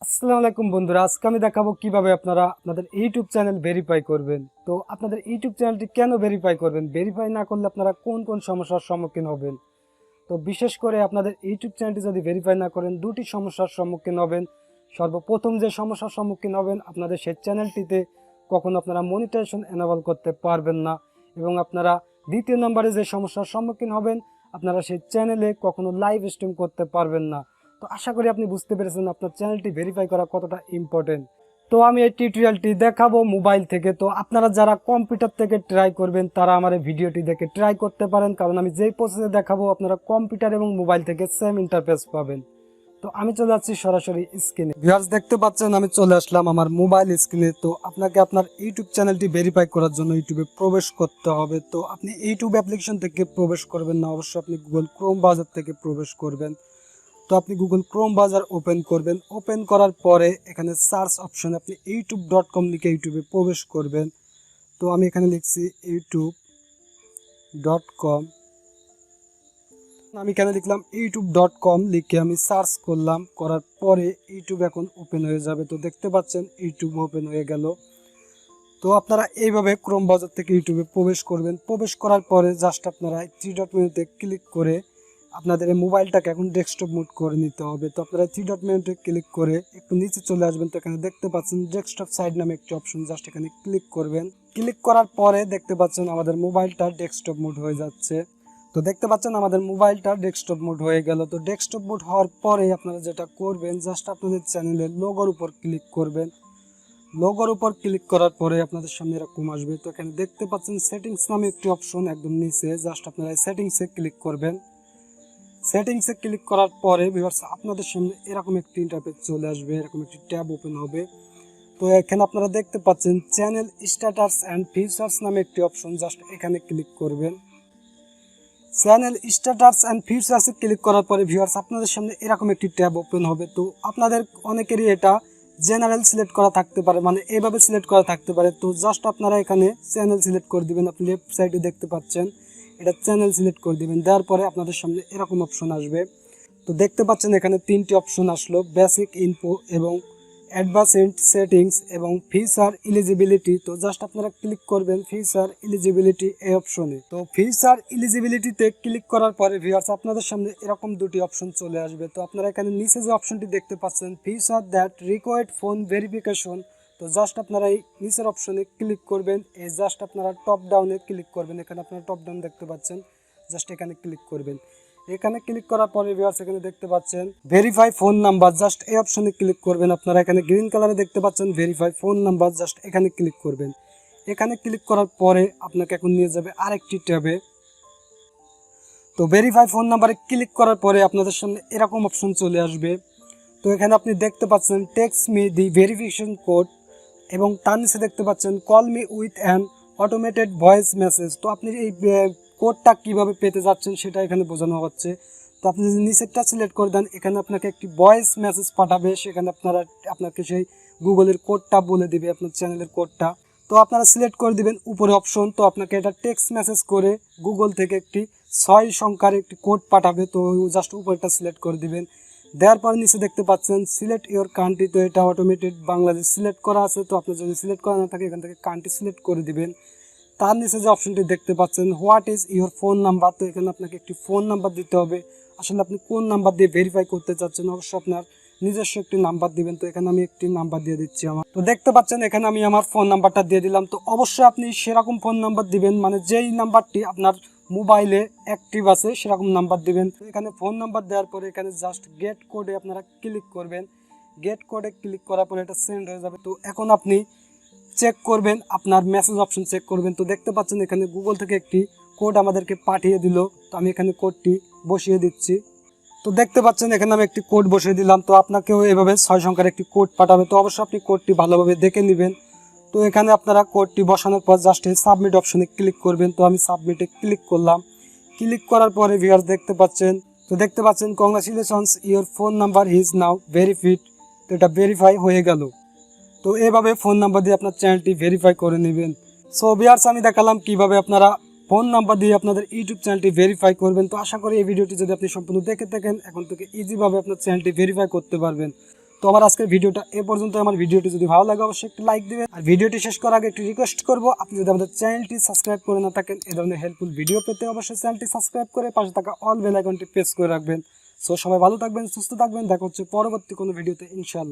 আসসালামু আলাইকুম বন্ধুরা, আজকে আমি দেখাবো কিভাবে আপনারা আপনাদের ইউটিউব চ্যানেল ভেরিফাই করবেন। তো আপনাদের ইউটিউব চ্যানেলটি কেন ভেরিফাই করবেন, ভেরিফাই না করলে আপনারা কোন কোন সমস্যার সম্মুখীন হবেন। তো বিশেষ করে আপনাদের ইউটিউব চ্যানেলটি যদি ভেরিফাই না করেন, দুটি সমস্যার সম্মুখীন হবেন। সর্বপ্রথম যে সমস্যার সম্মুখীন হবেন, আপনাদের সেই চ্যানেলটিতে কখনো আপনারা মনিটাইজেশন এনেবল করতে পারবেন না, এবং আপনারা দ্বিতীয় নম্বরে যে সমস্যার সম্মুখীন হবেন, আপনারা সেই চ্যানেলে কখনো লাইভ স্ট্রিম করতে পারবেন না। তো আশা করি আপনি বুঝতে পেরেছেন আপনার চ্যানেলটি ভেরিফাই করা কতটা ইম্পর্টেন্ট। তো আমি এই টিউটোরিয়ালটি দেখাবো মোবাইল থেকে। তো আপনারা যারা কম্পিউটার থেকে ট্রাই করবেন তারা আমার এই ভিডিওটি দেখে ট্রাই করতে পারেন, কারণ আমি যেই প্রসেসে দেখাবো আপনারা কম্পিউটার এবং মোবাইল থেকে সেম ইন্টারফেস পাবেন। তো আমি চলে যাচ্ছি সরাসরি স্ক্রিনে। ভিউয়ার্স, দেখতে পাচ্ছেন আমি চলে আসলাম আমার মোবাইল স্ক্রিনে। তো আপনাকে আপনার ইউটিউব চ্যানেলটি ভেরিফাই করার জন্য ইউটিউবে প্রবেশ করতে হবে। তো আপনি ইউটিউব অ্যাপ্লিকেশন থেকে প্রবেশ করবেন না, অবশ্যই আপনি গুগল ক্রোম ব্রাউজার থেকে প্রবেশ করবেন। তো আপনি গুগল ক্রোম ব্রাউজার ওপেন করবেন। ওপেন করার পরে এখানে সার্চ অপশনে আপনি youtube.com লিখে ইউটিউবে প্রবেশ করবেন। তো আমি এখানে লিখছি youtube.com। আমি এখানে লিখলাম youtube.com, লিখে আমি সার্চ করলাম। করার পরে ইউটিউব এখন ওপেন হয়ে যাবে। তো দেখতে পাচ্ছেন ইউটিউব ওপেন হয়ে গেল। তো আপনারা এইভাবে ক্রোম ব্রাউজার থেকে ইউটিউবে প্রবেশ করবেন। প্রবেশ করার পরে জাস্ট আপনারা থ্রি ডট মেনুতে ক্লিক করে আপনাদের এই মোবাইলটাকে এখন ডেস্কটপ মোড করে নিতে হবে। তো আপনারা থ্রি ডট মেনুতে ক্লিক করে একটু নিচে চলে আসবেন। তো এখানে দেখতে পাচ্ছেন ডেস্কটপ সাইড নামে একটি অপশন, জাস্ট এখানে ক্লিক করবেন। ক্লিক করার পরে দেখতে পাচ্ছেন আমাদের মোবাইলটা ডেস্কটপ মোড হয়ে যাচ্ছে। তো দেখতে পাচ্ছেন আমাদের মোবাইলটা ডেস্কটপ মোড হয়ে গেল। তো ডেস্কটপ মোড হওয়ার পরে আপনারা যেটা করবেন, জাস্ট আপনাদের চ্যানেলের লোগোর উপর ক্লিক করবেন। লোগোর উপর ক্লিক করার পরে আপনাদের সামনে এরকম আসবে। তো এখানে দেখতে পাচ্ছেন সেটিংস নামে একটি অপশন একদম নিচে, জাস্ট আপনারা সেটিংসে ক্লিক করবেন। সেটিংসে ক্লিক করার পরে ভিউয়ার্স আপনাদের সামনে এরকম একটি ইন্টারফেস চলে আসবে, এরকম একটি ট্যাব ওপেন হবে। তো এখানে আপনারা দেখতে পাচ্ছেন চ্যানেল স্ট্যাটাস অ্যান্ড ফিচার্স নামে একটি অপশন, জাস্ট এখানে ক্লিক করবেন। চ্যানেল স্ট্যাটাস অ্যান্ড ফিচার্সে ক্লিক করার পরে ভিউয়ার্স আপনাদের সামনে এরকম একটি ট্যাব ওপেন হবে। তো আপনাদের অনেকেরই এটা জেনারেল সিলেক্ট করা থাকতে পারে, মানে এইভাবে সিলেক্ট করা থাকতে পারে। তো জাস্ট আপনারা এখানে চ্যানেল সিলেক্ট করে দিবেন। আপনি লেফট সাইডে দেখতে পাচ্ছেন এটা চ্যানেল সিলেক্ট করে দিবেন। দেওয়ার পরে আপনাদের সামনে এরকম অপশন আসবে। তো দেখতে পাচ্ছেন এখানে তিনটি অপশন আসলো, বেসিক ইনফো এবং অ্যাডভান্সড সেটিংস এবং ফিচার এলিজিবিলিটি। তো জাস্ট আপনারা ক্লিক করবেন ফিচার এলিজিবিলিটি এই অপশনে। তো ফিচার এলিজিবিলিটিতে ক্লিক করার পরে ভিউয়ার্স আপনাদের সামনে এরকম দুটি অপশন চলে আসবে। তো আপনারা এখানে নিচে যে অপশনটি দেখতে পাচ্ছেন feature that required phone verification, তো জাস্ট আপনারা এই নিচের অপশনে ক্লিক করবেন। এই জাস্ট আপনারা টপ ডাউনে ক্লিক করবেন। এখানে আপনারা টপ ডাউন দেখতে পাচ্ছেন, জাস্ট এখানে ক্লিক করবেন। এখানে ক্লিক করার পরে ভিউয়ার্স এখানে দেখতে পাচ্ছেন ভেরিফাই ফোন নাম্বার, জাস্ট এই অপশনে ক্লিক করবেন। আপনারা এখানে গ্রিন কালারে দেখতে পাচ্ছেন ভেরিফাই ফোন নাম্বার, জাস্ট এখানে ক্লিক করবেন। এখানে ক্লিক করার পরে আপনাকে এখন নিয়ে যাবে আরেকটি ট্যাবে। তো ভেরিফাই ফোন নাম্বারে ক্লিক করার পরে আপনাদের সামনে এরকম অপশন চলে আসবে। তো এখানে আপনি দেখতে পাচ্ছেন text me the verification code, এবং তার নিচে দেখতে পাচ্ছেন call me with an automated voice message. তো আপনি এই কোডটা কিভাবে পেতে যাচ্ছেন সেটা এখানে বোঝানো হচ্ছে। তো আপনি যদি নিচেরটা সিলেক্ট করে দেন, এখানে আপনাকে একটি ভয়েস মেসেজ পাঠাবে। সেখানে আপনাকে সেই গুগলের কোডটা বলে দিবে, আপনার চ্যানেলের কোডটা। তো আপনারা সিলেক্ট করে দিবেন উপরে অপশন। তো আপনাকে এটা টেক্সট মেসেজ করে গুগল থেকে একটি 6 সংখ্যার একটি কোড পাঠাবে। তো জাস্ট উপরেটা সিলেক্ট করে দিবেন। দেওয়ার পর নিচে দেখতে পাচ্ছেন সিলেক্ট ইওর কান্ট্রি। তো এটা অটোমেটেড বাংলাদেশ সিলেক্ট করা আছে। তো আপনি যদি সিলেক্ট করা না থাকে এখান থেকে কান্ট্রি সিলেক্ট করে দিবেন। তার নিচে যে অপশনটি দেখতে পাচ্ছেন what is your phone number, তো এখানে আপনাকে একটি ফোন নাম্বার দিতে হবে। আসলে আপনি কোন নাম্বার দিয়ে ভেরিফাই করতে চাচ্ছেন, অবশ্যই আপনার নিজস্ব একটি নাম্বার দিবেন। তো এখানে আমি একটি নাম্বার দিয়ে দিচ্ছি আমার। তো দেখতে পাচ্ছেন এখানে আমি আমার ফোন নাম্বারটা দিয়ে দিলাম। তো অবশ্যই আপনি সেরকম ফোন নাম্বার দিবেন, মানে যেই নাম্বারটি আপনার মোবাইলে অ্যাক্টিভ আছে সেরকম নাম্বার দিবেন। তো এখানে ফোন নাম্বার দেওয়ার পরে এখানে জাস্ট গেট কোডে আপনারা ক্লিক করবেন। গেট কোডে ক্লিক করার পরে এটা সেন্ড হয়ে যাবে। তো এখন আপনি চেক করবেন, আপনার মেসেজ অপশন চেক করবেন। তো দেখতে পাচ্ছেন এখানে গুগল থেকে একটি কোড আমাদেরকে পাঠিয়ে দিল। তো আমি এখানে কোডটি বসিয়ে দিচ্ছি। তো দেখতে পাচ্ছেন এখানে আমি একটি কোড বসিয়ে দিলাম। তো আপনাকেও এভাবে 6 সংখ্যার একটি কোড পাঠাবে। তো অবশ্যই আপনি কোডটি ভালোভাবে দেখে নেবেন। তো এখানে আপনারা কোডটি বসানোর পর জাস্ট এই সাবমিট অপশনে ক্লিক করবেন। তো আমি সাবমিটে ক্লিক করলাম। ক্লিক করার পরে ভিউয়ার্স দেখতে পাচ্ছেন congratulations your phone number is now verified. তো এটা ভেরিফাই হয়ে গেল। তো এভাবে ফোন নাম্বার দিয়ে আপনার চ্যানেলটি ভেরিফাই করে নেবেন। সো ভিউয়ার্স আমি দেখালাম কিভাবে আপনারা ফোন নাম্বার দিয়ে আপনাদের ইউটিউব চ্যানেলটি ভেরিফাই করবেন। তো আশা করি এই ভিডিওটি যদি আপনি সম্পূর্ণ দেখে থাকেন, এখন থেকে ইজিভাবে আপনার চ্যানেলটি ভেরিফাই করতে পারবেন। তো আমার আজকের ভিডিওটা এ পর্যন্ত। আমার ভিডিওটি যদি ভালো লাগে অবশ্যই একটি লাইক দিবেন। আর ভিডিওটি শেষ করার আগে একটু রিকোয়েস্ট করব, আপনি যদি আমাদের চ্যানেলটি সাবস্ক্রাইব করে না থাকেন এই ধরনের হেল্পফুল ভিডিও পেতে অবশ্যই চ্যানেলটি সাবস্ক্রাইব করে পাশে থাকা অল বেল আইকনটি প্রেস করে রাখবেন। সো সবাই ভালো থাকবেন, সুস্থ থাকবেন, দেখা হচ্ছে পরবর্তী কোনো ভিডিওতে ইনশাআল্লাহ।